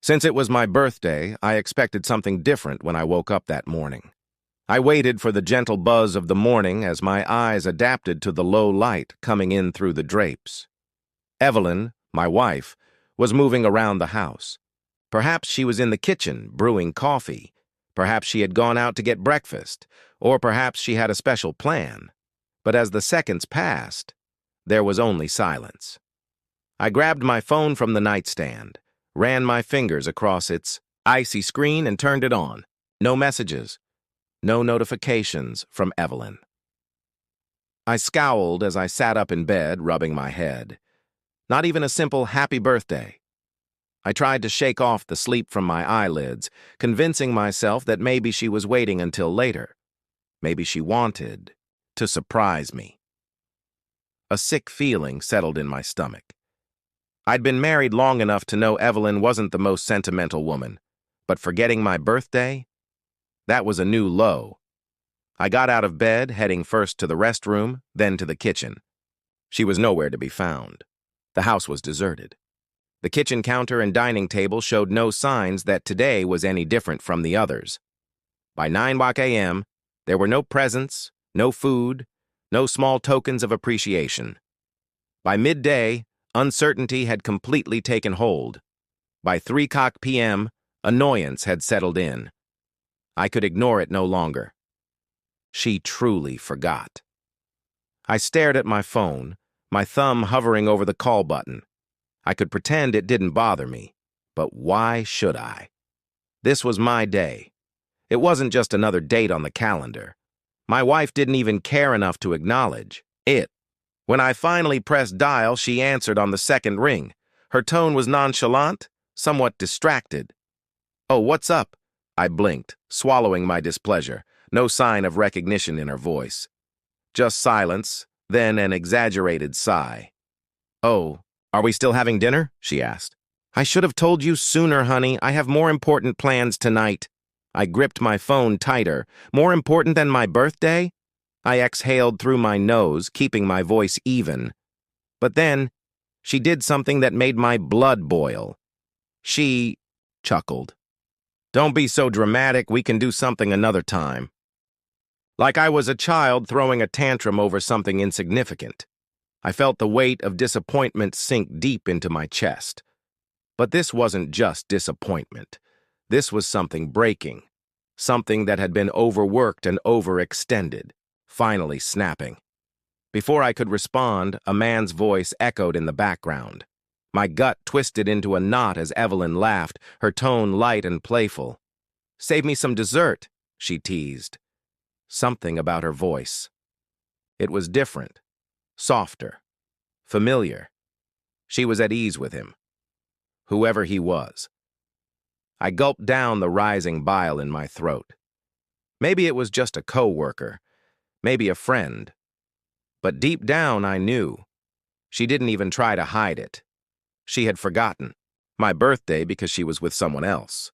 Since it was my birthday, I expected something different when I woke up that morning. I waited for the gentle buzz of the morning as my eyes adapted to the low light coming in through the drapes. Evelyn, my wife, was moving around the house. Perhaps she was in the kitchen brewing coffee. Perhaps she had gone out to get breakfast, or perhaps she had a special plan. But as the seconds passed, there was only silence. I grabbed my phone from the nightstand, ran my fingers across its icy screen and turned it on. No messages, no notifications from Evelyn. I scowled as I sat up in bed, rubbing my head. Not even a simple happy birthday. I tried to shake off the sleep from my eyelids, convincing myself that maybe she was waiting until later. Maybe she wanted to surprise me. A sick feeling settled in my stomach. I'd been married long enough to know Evelyn wasn't the most sentimental woman, but forgetting my birthday? That was a new low. I got out of bed, heading first to the restroom, then to the kitchen. She was nowhere to be found. The house was deserted. The kitchen counter and dining table showed no signs that today was any different from the others. By 9 a.m., there were no presents, no food, no small tokens of appreciation. By midday, uncertainty had completely taken hold. By 3 p.m., annoyance had settled in. I could ignore it no longer. She truly forgot. I stared at my phone, my thumb hovering over the call button. I could pretend it didn't bother me, but why should I? This was my day. It wasn't just another date on the calendar. My wife didn't even care enough to acknowledge it. When I finally pressed dial, she answered on the second ring. Her tone was nonchalant, somewhat distracted. "Oh, what's up?" I blinked, swallowing my displeasure. No sign of recognition in her voice. Just silence, then an exaggerated sigh. "Oh, are we still having dinner?" she asked. "I should have told you sooner, honey. I have more important plans tonight." I gripped my phone tighter. More important than my birthday? I exhaled through my nose, keeping my voice even. But then, she did something that made my blood boil. She chuckled. "Don't be so dramatic. We can do something another time." Like I was a child throwing a tantrum over something insignificant. I felt the weight of disappointment sink deep into my chest. But this wasn't just disappointment. This was something breaking, something that had been overworked and overextended, finally snapping. Before I could respond, a man's voice echoed in the background. My gut twisted into a knot as Evelyn laughed, her tone light and playful. "Save me some dessert," she teased. Something about her voice. It was different. Softer, familiar. She was at ease with him, whoever he was. I gulped down the rising bile in my throat. Maybe it was just a coworker, maybe a friend. But deep down I knew. She didn't even try to hide it. She had forgotten my birthday because she was with someone else.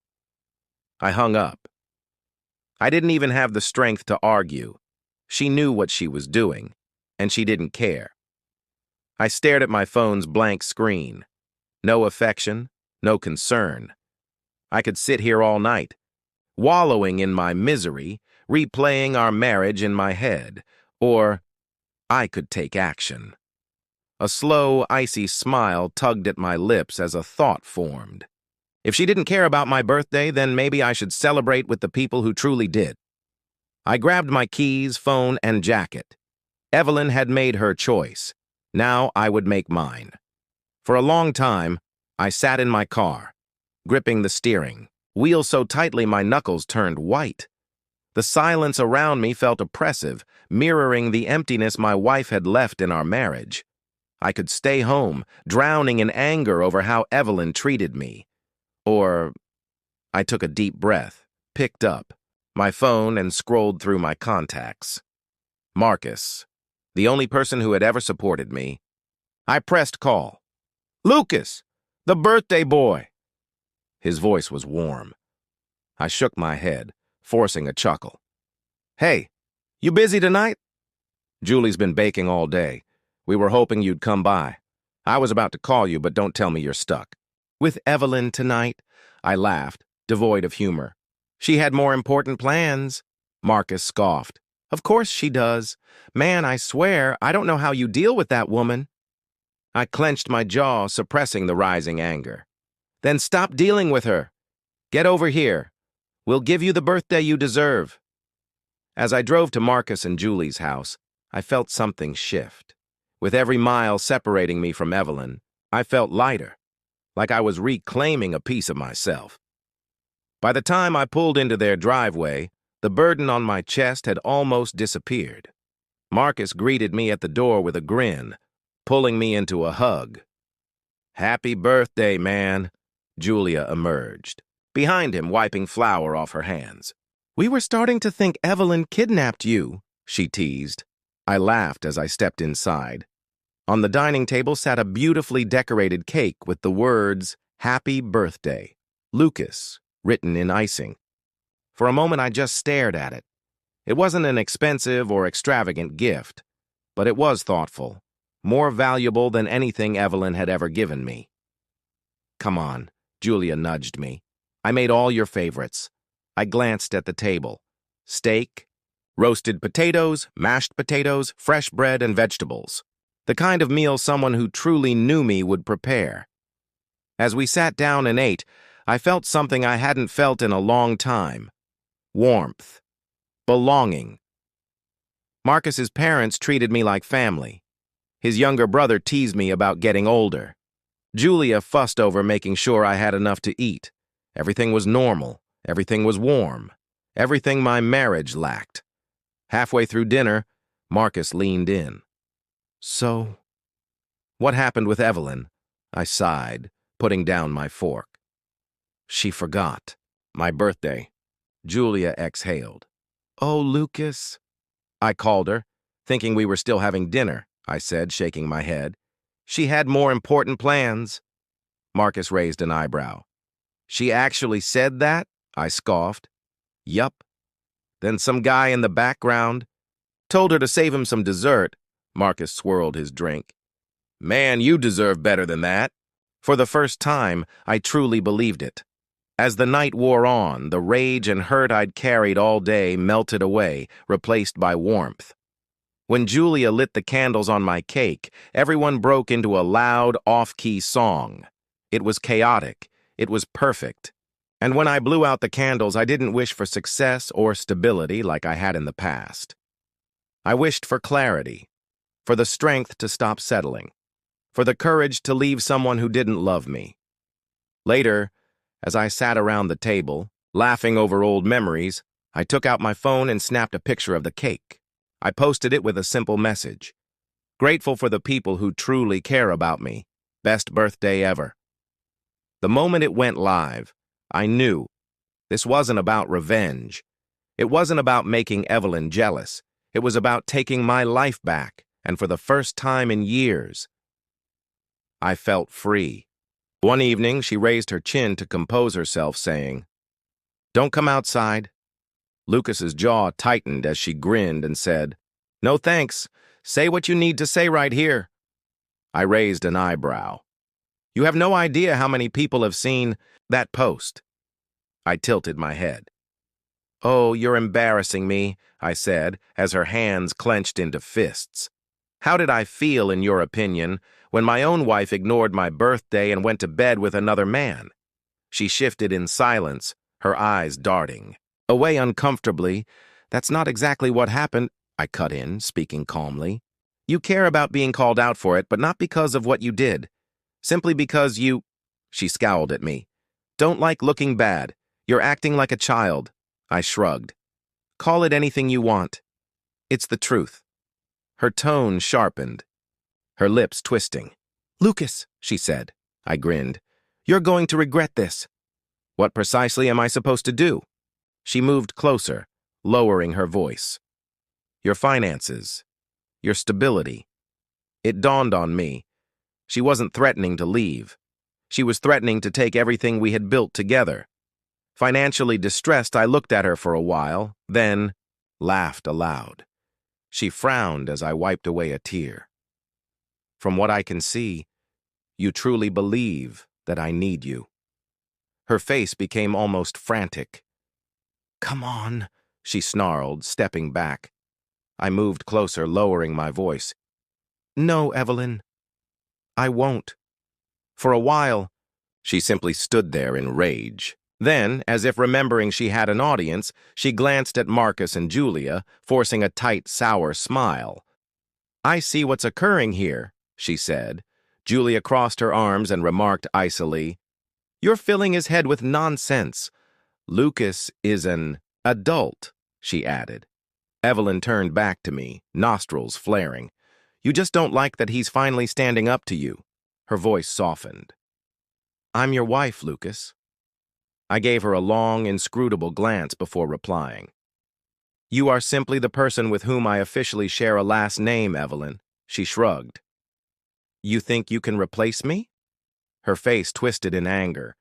I hung up. I didn't even have the strength to argue. She knew what she was doing, and she didn't care. I stared at my phone's blank screen. No affection, no concern. I could sit here all night, wallowing in my misery, replaying our marriage in my head, or I could take action. A slow, icy smile tugged at my lips as a thought formed. If she didn't care about my birthday, then maybe I should celebrate with the people who truly did. I grabbed my keys, phone, and jacket. Evelyn had made her choice. Now I would make mine. For a long time, I sat in my car, gripping the steering, wheel so tightly my knuckles turned white. The silence around me felt oppressive, mirroring the emptiness my wife had left in our marriage. I could stay home, drowning in anger over how Evelyn treated me. Or I took a deep breath, picked up my phone, and scrolled through my contacts. Marcus, the only person who had ever supported me. I pressed call. "Lucas, the birthday boy." His voice was warm. I shook my head, forcing a chuckle. "Hey, you busy tonight?" "Julie's been baking all day. We were hoping you'd come by. I was about to call you, but don't tell me you're stuck." "With Evelyn tonight. I laughed, devoid of humor. She had more important plans. Marcus scoffed. Of course she does. Man, I swear, I don't know how you deal with that woman. I clenched my jaw, suppressing the rising anger. Then stop dealing with her. Get over here. We'll give you the birthday you deserve. As I drove to Marcus and Julie's house, I felt something shift. With every mile separating me from Evelyn, I felt lighter, like I was reclaiming a piece of myself. By the time I pulled into their driveway, the burden on my chest had almost disappeared. Marcus greeted me at the door with a grin, pulling me into a hug. Happy birthday, man, Julia emerged, behind him wiping flour off her hands. We were starting to think Evelyn kidnapped you, she teased. I laughed as I stepped inside. On the dining table sat a beautifully decorated cake with the words, Happy Birthday, Lucas, written in icing. For a moment, I just stared at it. It wasn't an expensive or extravagant gift, but it was thoughtful, more valuable than anything Evelyn had ever given me. Come on, Julia nudged me. I made all your favorites. I glanced at the table. Steak, roasted potatoes, mashed potatoes, fresh bread, and vegetables. The kind of meal someone who truly knew me would prepare. As we sat down and ate, I felt something I hadn't felt in a long time. Warmth. Belonging. Marcus's parents treated me like family. His younger brother teased me about getting older. Julia fussed over making sure I had enough to eat. Everything was normal. Everything was warm. Everything my marriage lacked. Halfway through dinner, Marcus leaned in. So, what happened with Evelyn? I sighed, putting down my fork. She forgot. My birthday. Julia exhaled. Oh, Lucas. I called her, thinking we were still having dinner, I said, shaking my head. She had more important plans. Marcus raised an eyebrow. She actually said that? I scoffed. Yup. Then some guy in the background told her to save him some dessert. Marcus swirled his drink. Man, you deserve better than that. For the first time, I truly believed it. As the night wore on, the rage and hurt I'd carried all day melted away, replaced by warmth. When Julia lit the candles on my cake, everyone broke into a loud, off-key song. It was chaotic. It was perfect. And when I blew out the candles, I didn't wish for success or stability like I had in the past. I wished for clarity, for the strength to stop settling, for the courage to leave someone who didn't love me. Later, as I sat around the table, laughing over old memories, I took out my phone and snapped a picture of the cake. I posted it with a simple message. Grateful for the people who truly care about me. Best birthday ever. The moment it went live, I knew this wasn't about revenge. It wasn't about making Evelyn jealous. It was about taking my life back, and for the first time in years, I felt free. One evening, she raised her chin to compose herself, saying, Don't come outside. Lucas's jaw tightened as she grinned and said, No thanks. Say what you need to say right here. I raised an eyebrow. You have no idea how many people have seen that post. I tilted my head. Oh, you're embarrassing me, I said, as her hands clenched into fists. How did I feel, in your opinion, when my own wife ignored my birthday and went to bed with another man? She shifted in silence, her eyes darting. Away uncomfortably. That's not exactly what happened, I cut in, speaking calmly. You care about being called out for it, but not because of what you did. Simply because you... She scowled at me. Don't like looking bad. You're acting like a child. I shrugged. Call it anything you want. It's the truth. Her tone sharpened, her lips twisting. Lucas, she said. I grinned. You're going to regret this. What precisely am I supposed to do? She moved closer, lowering her voice. Your finances. Your stability. It dawned on me. She wasn't threatening to leave. She was threatening to take everything we had built together. Financially distressed, I looked at her for a while, then laughed aloud. She frowned as I wiped away a tear. From what I can see, you truly believe that I need you. Her face became almost frantic. "Come on," she snarled, stepping back. I moved closer, lowering my voice. "No, Evelyn, I won't." For a while, she simply stood there in rage. Then, as if remembering she had an audience, she glanced at Marcus and Julia, forcing a tight, sour smile. "I see what's occurring here," she said. Julia crossed her arms and remarked icily, "You're filling his head with nonsense. Lucas is an adult," she added. Evelyn turned back to me, nostrils flaring. "You just don't like that he's finally standing up to you." Her voice softened. "I'm your wife, Lucas." I gave her a long, inscrutable glance before replying. "You are simply the person with whom I officially share a last name, Evelyn." She shrugged. "You think you can replace me?" Her face twisted in anger.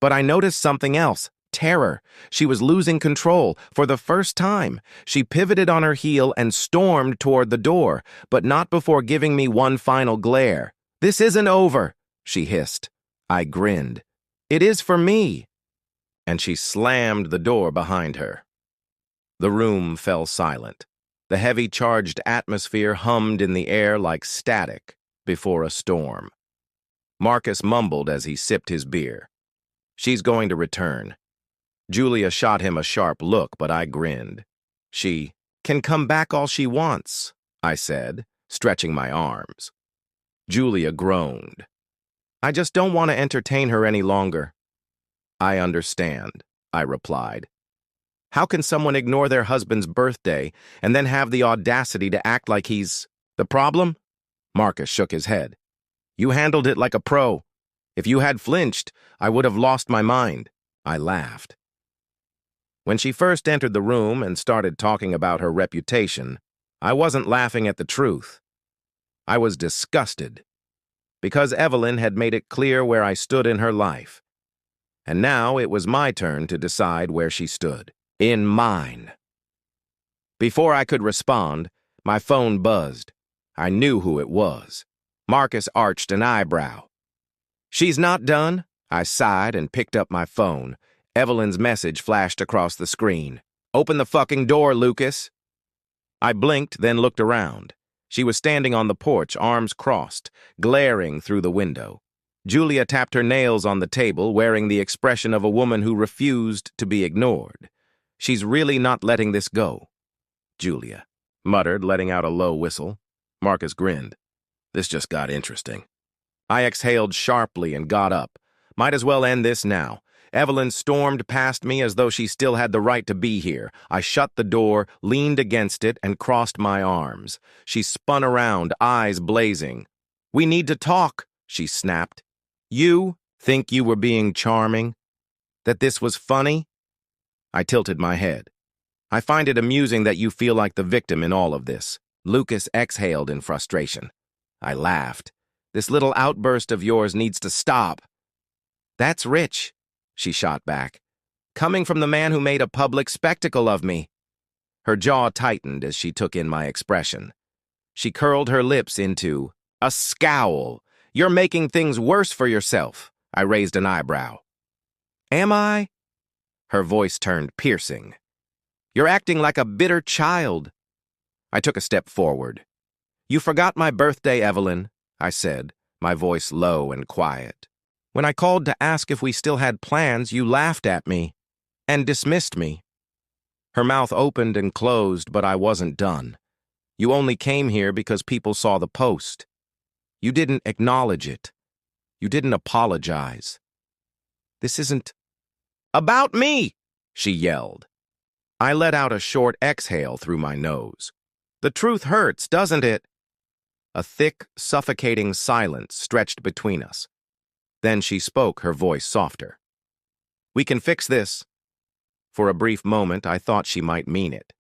But I noticed something else. Terror. She was losing control. For the first time, she pivoted on her heel and stormed toward the door, but not before giving me one final glare. "This isn't over," she hissed. I grinned. "It is for me." And she slammed the door behind her. The room fell silent. The heavy charged atmosphere hummed in the air like static before a storm. Marcus mumbled as he sipped his beer. "She's going to return." Julia shot him a sharp look, but I grinned. "She can come back all she wants," I said, stretching my arms. Julia groaned. "I just don't want to entertain her any longer." "I understand," I replied. "How can someone ignore their husband's birthday and then have the audacity to act like he's the problem?" Marcus shook his head. "You handled it like a pro. If you had flinched, I would have lost my mind." I laughed. When she first entered the room and started talking about her reputation, I wasn't laughing at the truth. I was disgusted, because Evelyn had made it clear where I stood in her life. And now it was my turn to decide where she stood. In mine. Before I could respond, my phone buzzed. I knew who it was. Marcus arched an eyebrow. "She's not done?" I sighed and picked up my phone. Evelyn's message flashed across the screen. "Open the fucking door, Lucas." I blinked, then looked around. She was standing on the porch, arms crossed, glaring through the window. Julia tapped her nails on the table, wearing the expression of a woman who refused to be ignored. "She's really not letting this go." Julia muttered, letting out a low whistle. Marcus grinned. This just got interesting. I exhaled sharply and got up. Might as well end this now. Evelyn stormed past me as though she still had the right to be here. I shut the door, leaned against it, and crossed my arms. She spun around, eyes blazing. "We need to talk," she snapped. "You think you were being charming? That this was funny?" I tilted my head. "I find it amusing that you feel like the victim in all of this." Lucas exhaled in frustration. I laughed. "This little outburst of yours needs to stop." "That's rich," she shot back. "Coming from the man who made a public spectacle of me." Her jaw tightened as she took in my expression. She curled her lips into a scowl. "You're making things worse for yourself." I raised an eyebrow. "Am I?" Her voice turned piercing. "You're acting like a bitter child." I took a step forward. "You forgot my birthday, Evelyn," I said, my voice low and quiet. "When I called to ask if we still had plans, you laughed at me and dismissed me." Her mouth opened and closed, but I wasn't done. "You only came here because people saw the post. You didn't acknowledge it. You didn't apologize. This isn't about me," she yelled. I let out a short exhale through my nose. "The truth hurts, doesn't it?" A thick, suffocating silence stretched between us. Then she spoke, her voice softer. "We can fix this." For a brief moment, I thought she might mean it.